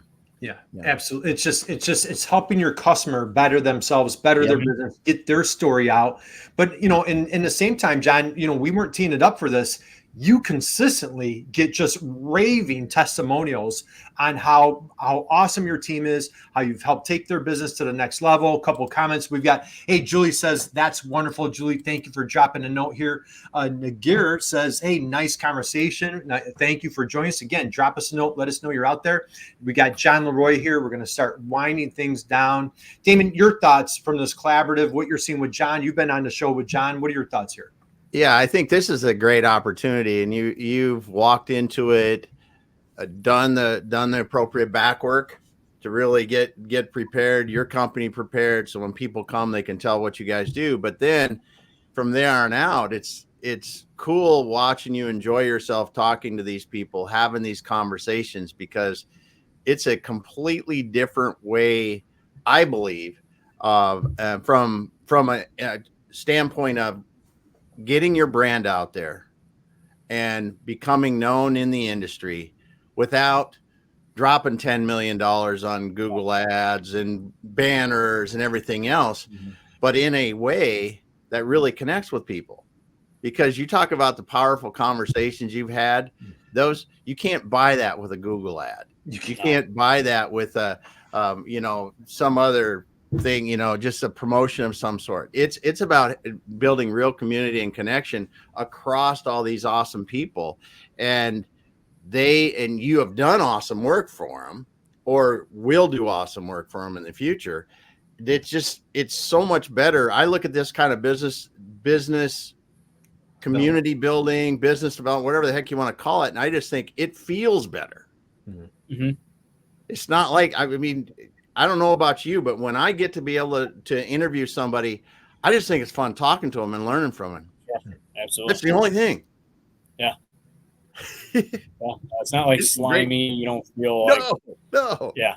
absolutely. It's helping your customer better themselves, better their business, get their story out. But, in the same time, John, we weren't teeing it up for this. you consistently get just raving testimonials on how awesome your team is, how you've helped take their business to the next level. A couple of comments we've got. Hey, Julie says, that's wonderful. Julie, thank you for dropping a note here. Nagir says, hey, nice conversation. Thank you for joining us. Again, drop us a note. Let us know you're out there. We got John LaRoy here. We're going to start winding things down. Damon, your thoughts from this collaborative, what you're seeing with John. You've been on the show with John. What are your thoughts here? Yeah, I think this is a great opportunity, and you've walked into it, done the appropriate back work to really get prepared, your company prepared, so when people come, they can tell what you guys do. But then from there on out, it's cool watching you enjoy yourself talking to these people, having these conversations, because it's a completely different way, I believe, from a standpoint of getting your brand out there and becoming known in the industry without dropping $10 million on Google ads and banners and everything else, but in a way that really connects with people. Because you talk about the powerful conversations you've had, those, you can't buy that with a Google ad. You can't buy that with a, some other thing, just a promotion of some sort. It's about building real community and connection across all these awesome people, and you have done awesome work for them, or will do awesome work for them in the future. It's so much better. I look at this kind of business community building, business development, whatever the heck you want to call it, and I just think it feels better. Mm-hmm. It's not like, I mean, I don't know about you, but when I get to be able to interview somebody, I just think it's fun talking to them and learning from them. Yeah, absolutely. That's the only thing. Yeah. Well, it's not like slimy. You don't feel like no. Yeah.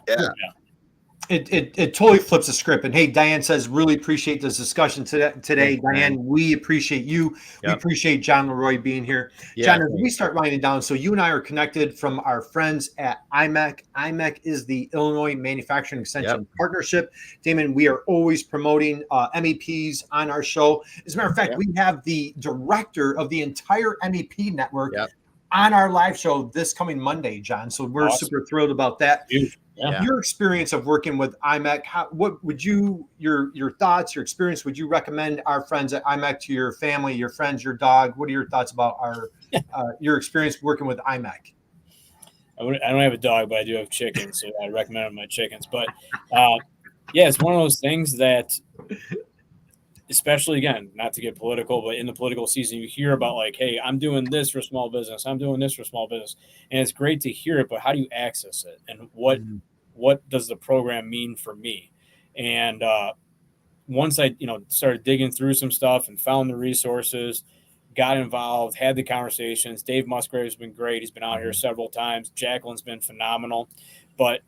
It totally flips the script. And hey, Diane says, really appreciate this discussion today. Diane, we appreciate you. Yep. We appreciate John LaRoy being here. Yeah, John, as we start winding down, so you and I are connected from our friends at IMEC. IMEC is the Illinois Manufacturing Extension Partnership. Damon, we are always promoting MEPs on our show. As a matter of fact, we have the director of the entire MEP network on our live show this coming Monday, John. So we're super thrilled about that. Yeah. Your experience of working with IMEC, what would your thoughts, your experience, would you recommend our friends at IMEC to your family, your friends, your dog? What are your thoughts about your experience working with IMEC? I don't have a dog, but I do have chickens, so I recommend my chickens. But it's one of those things that, especially, again, not to get political, but in the political season, you hear about like, hey, I'm doing this for small business. I'm doing this for small business. And it's great to hear it, but how do you access it? And what does the program mean for me? And once I, started digging through some stuff and found the resources, got involved, had the conversations. Dave Musgrave's been great. He's been out here several times. Jacqueline's been phenomenal. But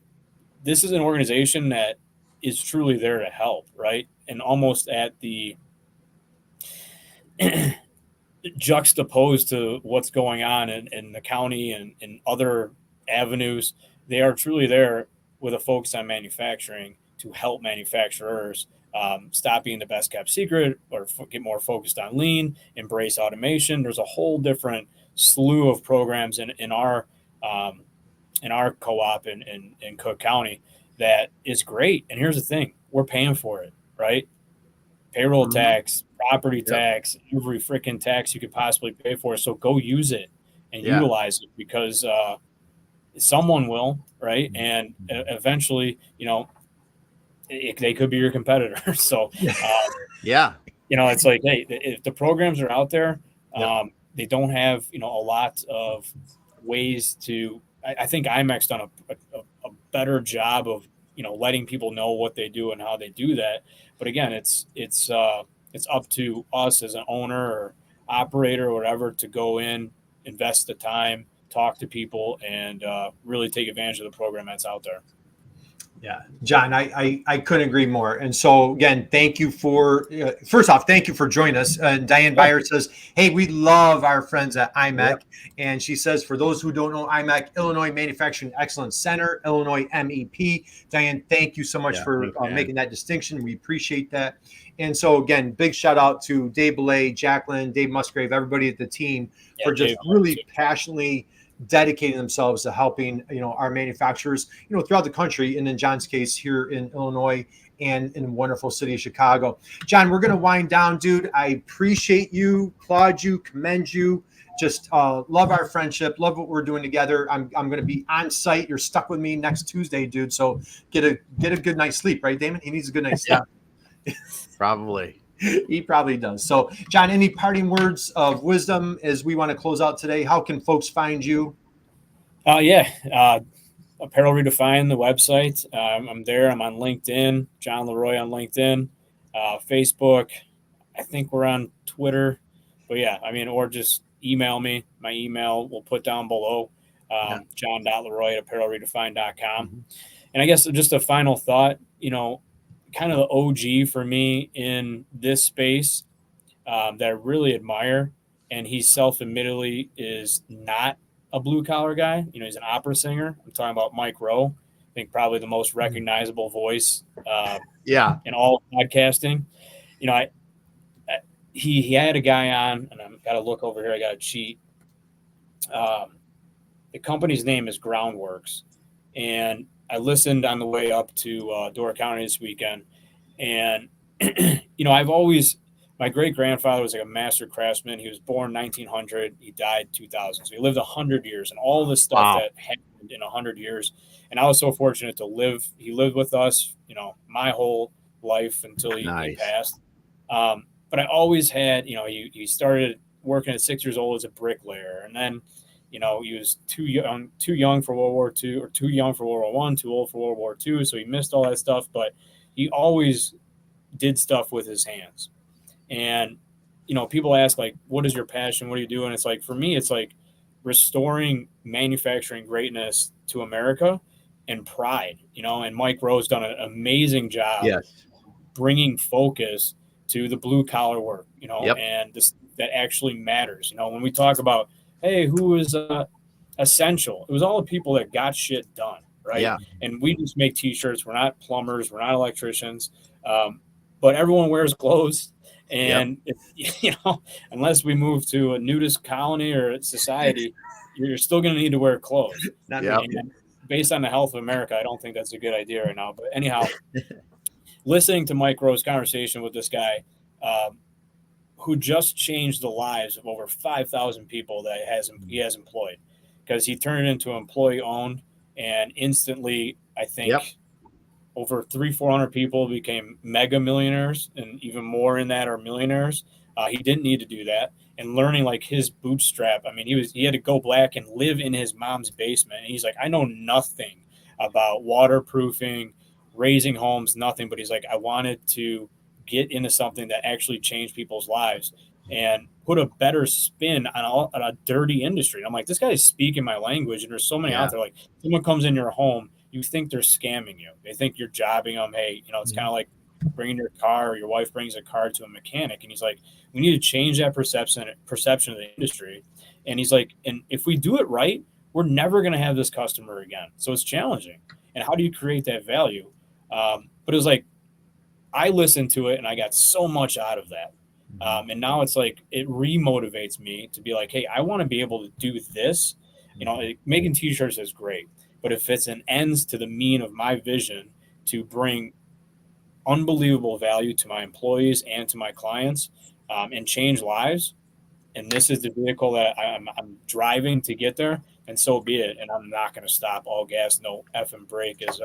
this is an organization that is truly there to help, right? And almost at the juxtaposed to what's going on in the county and in other avenues, they are truly there with a focus on manufacturing to help manufacturers stop being the best kept secret, or get more focused on lean, embrace automation. There's a whole different slew of programs in our co-op in Cook County that is great. And here's the thing, we're paying for it, right? Payroll tax, property tax, every freaking tax you could possibly pay for. So go use it and utilize it, because someone will, right? And eventually, they could be your competitor. So, it's like, hey, if the programs are out there, they don't have, a lot of ways to. I think IMEC's done a better job of, letting people know what they do and how they do that. But again, it's up to us as an owner or operator or whatever to go in, invest the time, talk to people, and really take advantage of the program that's out there. Yeah, John, I couldn't agree more. And so again, thank you for first off, thank you for joining us. Diane Byers says, "Hey, we love our friends at IMEC," and she says, "For those who don't know IMEC, Illinois Manufacturing Excellence Center, Illinois MEP." Diane, thank you so much for making that distinction. We appreciate that. And so again, big shout out to Dave Belay, Jacqueline, Dave Musgrave, everybody at the team for just really passionately dedicating themselves to helping, our manufacturers, throughout the country, and in John's case here in Illinois and in the wonderful city of Chicago. John, we're going to wind down, dude. I appreciate you, applaud you, commend you. Just love our friendship, love what we're doing together. I'm going to be on site. You're stuck with me next Tuesday, dude. So get a good night's sleep, right, Damon? He needs a good night's sleep. Yeah. Probably. He probably does. So, John, any parting words of wisdom as we want to close out today? How can folks find you? Apparel Redefined, the website. I'm there. I'm on LinkedIn. John LaRoy on LinkedIn, Facebook. I think we're on Twitter. But or just email me. My email we'll put down below. John.LaRoy@apparelredefined.com. Mm-hmm. And I guess just a final thought, kind of the OG for me in this space that I really admire, and he self-admittedly is not a blue-collar guy. He's an opera singer. I'm talking about Mike Rowe. I think probably the most recognizable voice in all podcasting. He had a guy on, and I've got to look over here. I got to cheat. The company's name is Groundworks, and I listened on the way up to Door County this weekend, and my great-grandfather was like a master craftsman. He was born 1900. He died 2000. So he lived 100 years, and all this stuff that happened in 100 years. And I was so fortunate to live. He lived with us, my whole life until he passed. But I always had, he started working at 6 years old as a bricklayer, and then he was too young for World War II, or too young for World War I, too old for World War II. So he missed all that stuff, but he always did stuff with his hands. And, people ask, like, what is your passion? What do you do? And it's like, for me, it's like restoring manufacturing greatness to America and pride, and Mike Rowe's done an amazing job bringing focus to the blue collar work, and this that actually matters. When we talk about, hey, who is essential? It was all the people that got shit done, right? Yeah. And we just make T-shirts. We're not plumbers. We're not electricians. But everyone wears clothes. And, unless we move to a nudist colony or society, you're still going to need to wear clothes. Based on the health of America, I don't think that's a good idea right now. But anyhow, listening to Mike Rowe's conversation with this guy, who just changed the lives of over 5,000 people that he has employed, because he turned it into employee-owned, and instantly, I think over 300-400 people became mega millionaires, and even more in that are millionaires. He didn't need to do that. And learning like his bootstrap, he had to go back and live in his mom's basement. And he's like, I know nothing about waterproofing, raising homes, nothing. But he's like, I wanted to get into something that actually changed people's lives and put a better spin on a dirty industry. And I'm like, this guy is speaking my language. And there's so many out there. Like, someone comes in your home, you think they're scamming you. They think you're jobbing them. Hey, it's kind of like bringing your car, or your wife brings a car to a mechanic. And he's like, we need to change that perception of the industry. And he's like, and if we do it right, we're never going to have this customer again. So it's challenging. And how do you create that value? But it was like, I listened to it and I got so much out of that. And now it's like, it remotivates me to be like, hey, I want to be able to do this. Making T-shirts is great, but if it's an ends to the mean of my vision to bring unbelievable value to my employees and to my clients, and change lives, and this is the vehicle that I'm driving to get there, and so be it. And I'm not going to stop. All gas, no effing brake, as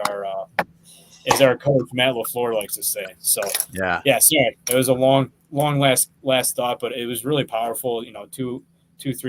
our coach Matt LaFleur likes to say. So sorry, it was a long last thought, but it was really powerful. 2-3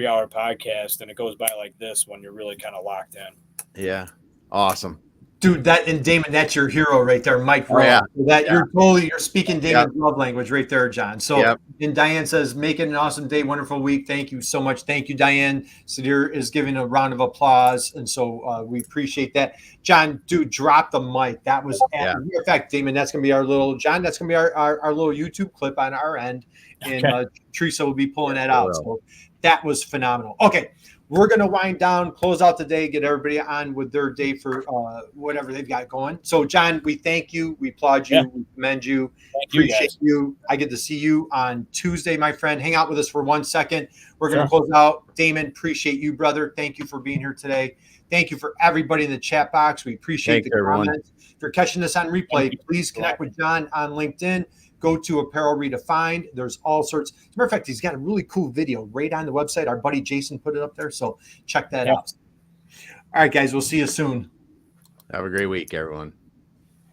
hour podcast, and it goes by like this when you're really kind of locked in. Yeah, awesome. Dude, that and Damon, that's your hero right there, Mike. Oh, yeah. You're speaking Damon's love language right there, John. So, and Diane says, make it an awesome day, wonderful week. Thank you so much. Thank you, Diane. Sadir is giving a round of applause, and so we appreciate that. John, dude, drop the mic. That was, in fact, Damon, that's gonna be our little John. That's gonna be our little YouTube clip on our end, and Teresa will be pulling that out. So that was phenomenal. Okay. We're going to wind down, close out the day, get everybody on with their day for whatever they've got going. So, John, we thank you. We applaud you. We commend you. Appreciate you. I get to see you on Tuesday, my friend. Hang out with us for 1 second. We're going to close out. Damon, appreciate you, brother. Thank you for being here today. Thank you for everybody in the chat box. We appreciate the comments. If you're catching this on replay, please connect with John on LinkedIn. Go to Apparel Redefined. There's all sorts. As a matter of fact, he's got a really cool video right on the website. Our buddy Jason put it up there. So check that out. All right, guys. We'll see you soon. Have a great week, everyone.